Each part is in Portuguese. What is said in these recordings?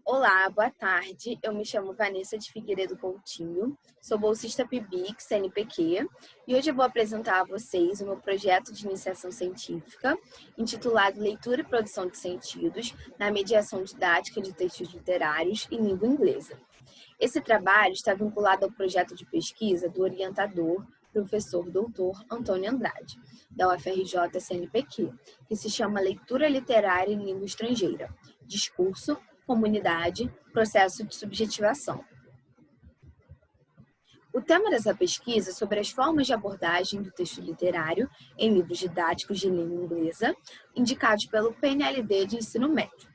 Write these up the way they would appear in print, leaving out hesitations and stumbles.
Olá, boa tarde. Eu me chamo Vanessa de Figueiredo Coutinho, sou bolsista PIBIC, CNPq, e hoje eu vou apresentar a vocês o meu projeto de iniciação científica, intitulado Leitura e Produção de Sentidos na Mediação Didática de Textos Literários em Língua Inglesa. Esse trabalho está vinculado ao projeto de pesquisa do orientador, professor doutor Antônio Andrade, da UFRJ CNPq, que se chama Leitura Literária em Língua Estrangeira, Discurso, Comunidade, Processo de Subjetivação. O tema dessa pesquisa é sobre as formas de abordagem do texto literário em livros didáticos de língua inglesa, indicados pelo PNLD de ensino médio.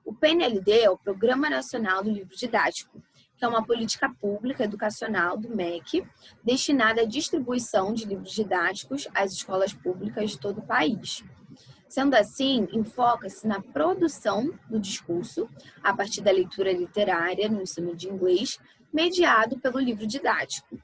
O PNLD é o Programa Nacional do Livro Didático, que é uma política pública educacional do MEC, destinada à distribuição de livros didáticos às escolas públicas de todo o país. Sendo assim, enfoca-se na produção do discurso, a partir da leitura literária no ensino de inglês, mediado pelo livro didático.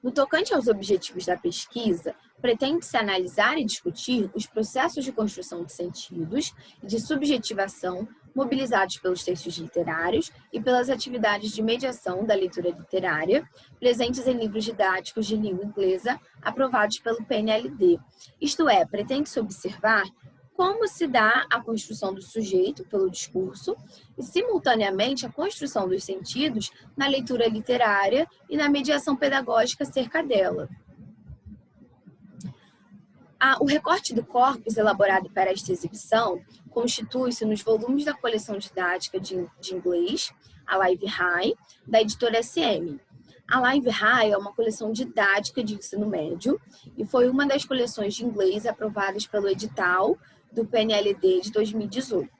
No tocante aos objetivos da pesquisa, pretende-se analisar e discutir os processos de construção de sentidos e de subjetivação mobilizados pelos textos literários e pelas atividades de mediação da leitura literária presentes em livros didáticos de língua inglesa aprovados pelo PNLD. Isto é, pretende-se observar como se dá a construção do sujeito pelo discurso e, simultaneamente, a construção dos sentidos na leitura literária e na mediação pedagógica acerca dela. O recorte do corpus elaborado para esta exibição constitui-se nos volumes da coleção didática de inglês, a Live High, da editora SM. A Live High é uma coleção didática de ensino médio e foi uma das coleções de inglês aprovadas pelo edital do PNLD de 2018.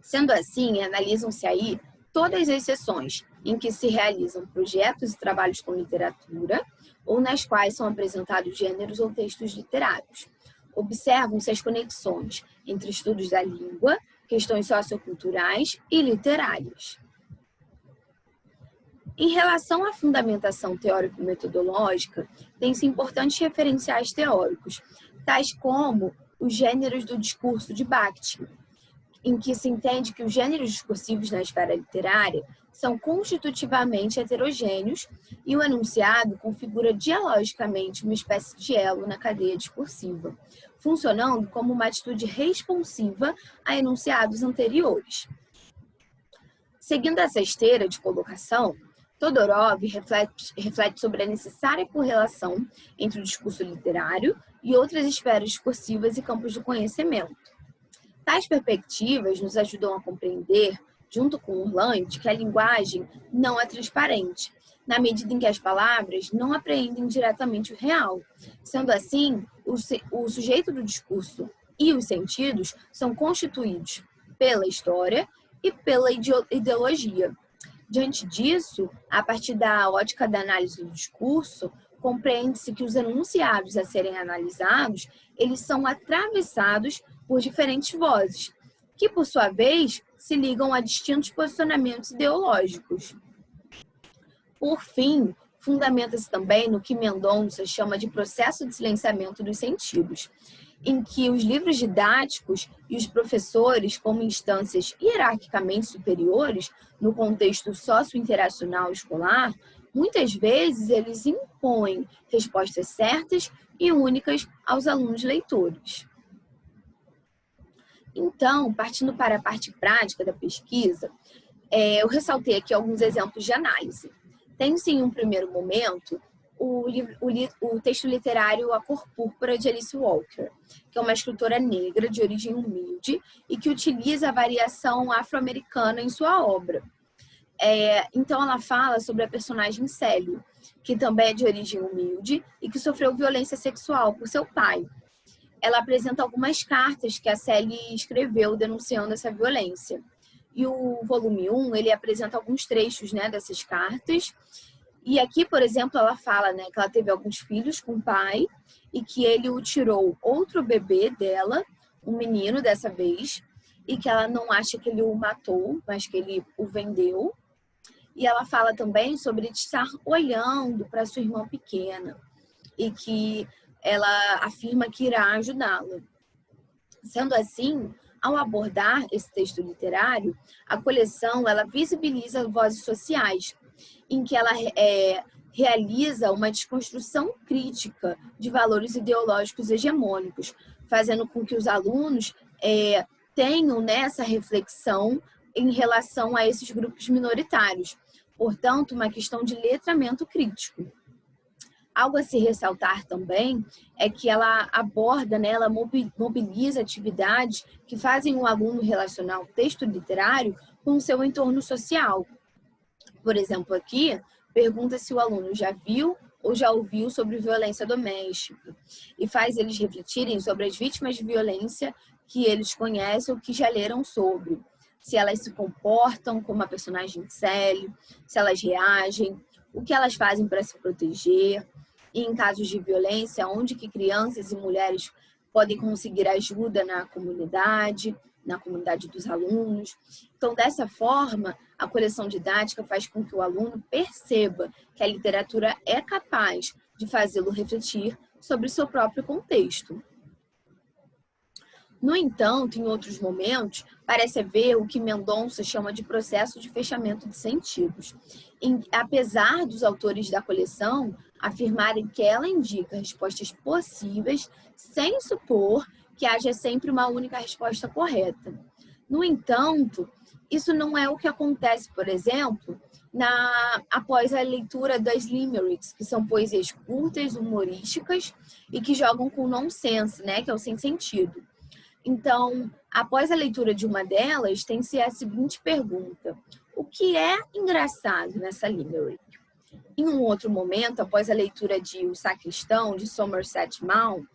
Sendo assim, analisam-se aí todas as sessões em que se realizam projetos e trabalhos com literatura ou nas quais são apresentados gêneros ou textos literários. Observam-se as conexões entre estudos da língua, questões socioculturais e literárias. Em relação à fundamentação teórico-metodológica, tem-se importantes referenciais teóricos, tais como os gêneros do discurso de Bakhtin, em que se entende que os gêneros discursivos na esfera literária são constitutivamente heterogêneos e o enunciado configura dialogicamente uma espécie de elo na cadeia discursiva, funcionando como uma atitude responsiva a enunciados anteriores. Seguindo essa esteira de colocação, Todorov reflete sobre a necessária correlação entre o discurso literário e outras esferas discursivas e campos do conhecimento. Tais perspectivas nos ajudam a compreender, junto com Orland, que a linguagem não é transparente, na medida em que as palavras não apreendem diretamente o real. Sendo assim, o sujeito do discurso e os sentidos são constituídos pela história e pela ideologia. Diante disso, a partir da ótica da análise do discurso, compreende-se que os enunciados a serem analisados, eles são atravessados por diferentes vozes, que, por sua vez, se ligam a distintos posicionamentos ideológicos. Por fim, fundamenta-se também no que Mendonça chama de processo de silenciamento dos sentidos, em que os livros didáticos e os professores, como instâncias hierarquicamente superiores no contexto socio-interacional escolar, muitas vezes eles impõem respostas certas e únicas aos alunos leitores. Então, partindo para a parte prática da pesquisa, eu ressaltei aqui alguns exemplos de análise. Tem-se, em um primeiro momento, o texto literário A Cor Púrpura, de Alice Walker, que é uma escritora negra de origem humilde e que utiliza a variação afro-americana em sua obra. Então, ela fala sobre a personagem Célio, que também é de origem humilde e que sofreu violência sexual por seu pai. Ela apresenta algumas cartas que a Célie escreveu denunciando essa violência. E o volume 1, ele apresenta alguns trechos, dessas cartas. E aqui, por exemplo, ela fala, que ela teve alguns filhos com o pai e que ele o tirou outro bebê dela, um menino dessa vez, e que ela não acha que ele o matou, mas que ele o vendeu. E ela fala também sobre estar olhando para sua irmã pequena e que ela afirma que irá ajudá-la. Sendo assim, Ao abordar esse texto literário, a coleção ela visibiliza vozes sociais, em que ela realiza uma desconstrução crítica de valores ideológicos hegemônicos, fazendo com que os alunos tenham nessa reflexão em relação a esses grupos minoritários. Portanto, uma questão de letramento crítico. Algo a se ressaltar também é que ela aborda, né, ela mobiliza atividades que fazem o aluno relacionar o texto literário com o seu entorno social. Por exemplo, aqui, pergunta se o aluno já viu ou já ouviu sobre violência doméstica e faz eles refletirem sobre as vítimas de violência que eles conhecem ou que já leram sobre. Se elas se comportam como a personagem Sally, se elas reagem, o que elas fazem para se proteger, e em casos de violência, onde que crianças e mulheres podem conseguir ajuda na comunidade dos alunos. Então, dessa forma, a coleção didática faz com que o aluno perceba que a literatura é capaz de fazê-lo refletir sobre o seu próprio contexto. No entanto, em outros momentos, parece haver o que Mendonça chama de processo de fechamento de sentidos. Apesar dos autores da coleção afirmarem que ela indica respostas possíveis, sem supor que haja sempre uma única resposta correta. No entanto, isso não é o que acontece, por exemplo, após a leitura das limericks, que são poesias curtas, humorísticas e que jogam com nonsense, né, que é o sem sentido. Então, após a leitura de uma delas, tem-se a seguinte pergunta: o que é engraçado nessa limerick? Em um outro momento, após a leitura de O Sacristão, de Somerset Maugham,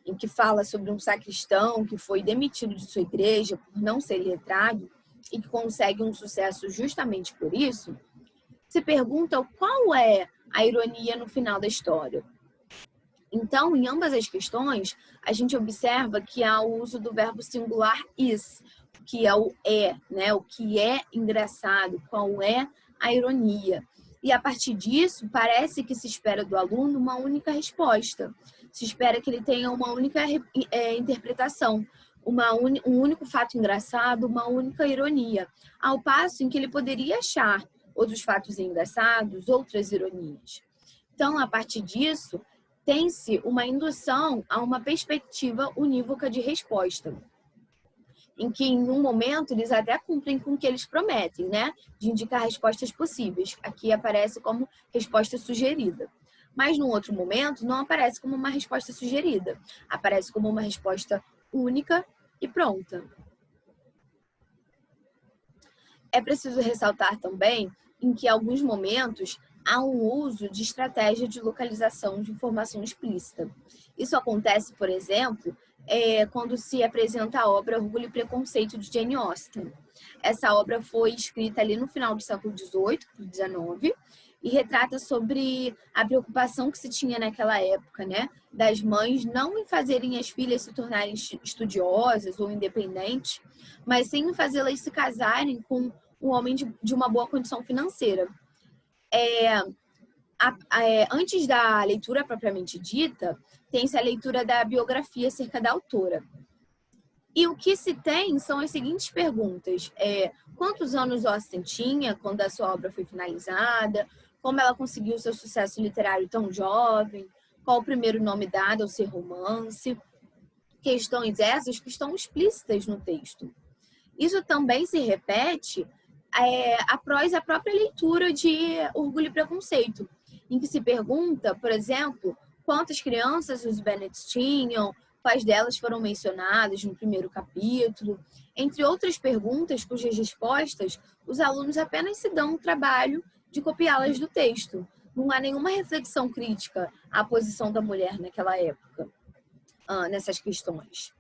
em que fala sobre um sacristão que foi demitido de sua igreja por não ser letrado e que consegue um sucesso justamente por isso, se pergunta qual é a ironia no final da história. Então, em ambas as questões, a gente observa que há o uso do verbo singular is, que é o né? O que é engraçado, qual é a ironia. E a partir disso, parece que se espera do aluno uma única resposta. Se espera que ele tenha uma única interpretação, um único fato engraçado, uma única ironia. Ao passo em que ele poderia achar outros fatos engraçados, outras ironias. Então, a partir disso, tem-se uma indução a uma perspectiva unívoca de resposta, em que, em um momento, eles até cumprem com o que eles prometem, né? De indicar respostas possíveis. Aqui aparece como resposta sugerida. Mas, num outro momento, não aparece como uma resposta sugerida. Aparece como uma resposta única e pronta. É preciso ressaltar também em que, em alguns momentos, há um uso de estratégia de localização de informação explícita. Isso acontece, por exemplo, quando se apresenta a obra Orgulho e Preconceito de Jane Austen. Essa obra foi escrita ali no final do século XVIII, XIX, e retrata sobre a preocupação que se tinha naquela época, né, das mães não em fazerem as filhas se tornarem estudiosas ou independentes, mas sim em fazê-las se casarem com um homem de uma boa condição financeira. Antes da leitura propriamente dita, tem-se a leitura da biografia acerca da autora. E o que se tem são as seguintes perguntas. Quantos anos Austen tinha quando a sua obra foi finalizada? Como ela conseguiu seu sucesso literário tão jovem? Qual o primeiro nome dado ao seu romance? Questões essas que estão explícitas no texto. Isso também se repete após a própria leitura de Orgulho e Preconceito, em que se pergunta, por exemplo, quantas crianças os Bennets tinham, quais delas foram mencionadas no primeiro capítulo, entre outras perguntas cujas respostas os alunos apenas se dão o trabalho de copiá-las do texto. Não há nenhuma reflexão crítica à posição da mulher naquela época, nessas questões.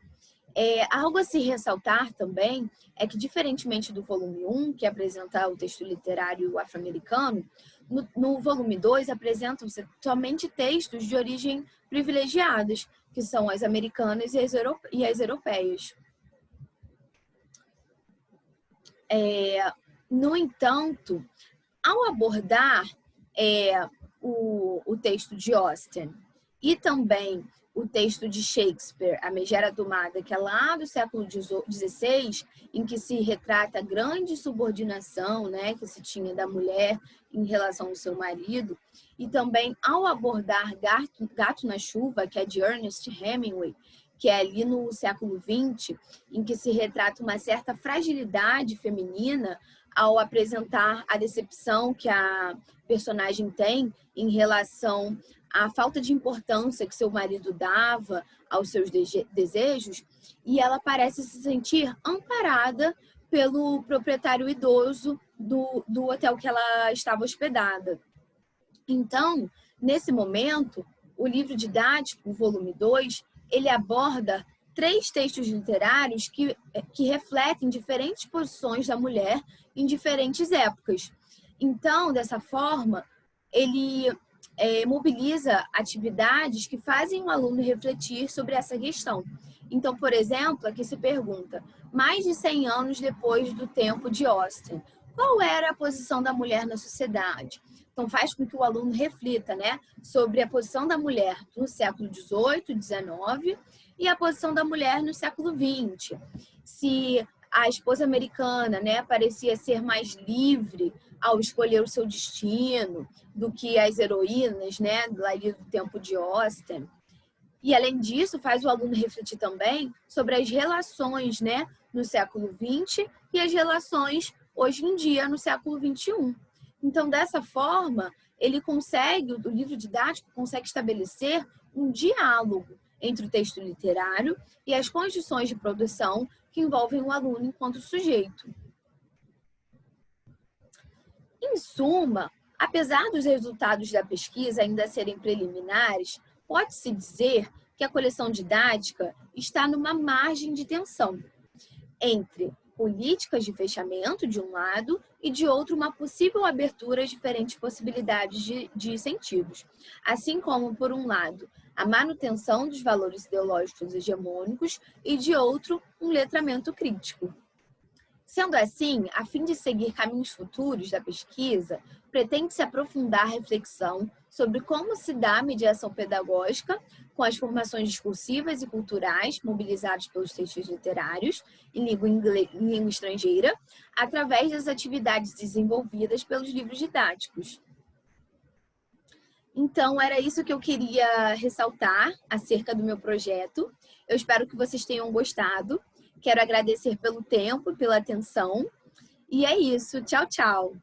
Algo a se ressaltar também é que, diferentemente do volume 1, que apresenta o texto literário afro-americano, no volume 2 apresentam-se somente textos de origem privilegiadas, que são as americanas e as europeias. No entanto, ao abordar o texto de Austen e também o texto de Shakespeare, A Megera Domada, que é lá do século XVI, em que se retrata a grande subordinação, né, que se tinha da mulher em relação ao seu marido, e também ao abordar Gato na Chuva, que é de Ernest Hemingway, que é ali no século XX, em que se retrata uma certa fragilidade feminina ao apresentar a decepção que a personagem tem em relação à falta de importância que seu marido dava aos seus desejos, e ela parece se sentir amparada pelo proprietário idoso do hotel que ela estava hospedada. Então, nesse momento, o livro didático, volume 2, ele aborda 3 textos literários que refletem diferentes posições da mulher em diferentes épocas. Então, dessa forma, ele mobiliza atividades que fazem o aluno refletir sobre essa questão. Então, por exemplo, aqui se pergunta, mais de 100 anos depois do tempo de Austen, qual era a posição da mulher na sociedade? Então, faz com que o aluno reflita, né, sobre a posição da mulher no século XVIII, XIX e a posição da mulher no século XX. Se a esposa americana, né, parecia ser mais livre ao escolher o seu destino do que as heroínas, né, do tempo de Austen. E, além disso, faz o aluno refletir também sobre as relações, né, no século XX e as relações hoje em dia, no século XXI. Então, dessa forma, o livro didático consegue estabelecer um diálogo entre o texto literário e as condições de produção que envolvem o aluno enquanto sujeito. Em suma, apesar dos resultados da pesquisa ainda serem preliminares, pode-se dizer que a coleção didática está numa margem de tensão entre políticas de fechamento, de um lado, e de outro, uma possível abertura a diferentes possibilidades de incentivos. Assim como, por um lado, a manutenção dos valores ideológicos hegemônicos e, de outro, um letramento crítico. Sendo assim, a fim de seguir caminhos futuros da pesquisa, pretende-se aprofundar a reflexão sobre como se dá a mediação pedagógica com as formações discursivas e culturais mobilizadas pelos textos literários em língua estrangeira, através das atividades desenvolvidas pelos livros didáticos. Então, era isso que eu queria ressaltar acerca do meu projeto. Eu espero que vocês tenham gostado. Quero agradecer pelo tempo, pela atenção. E é isso. Tchau, tchau.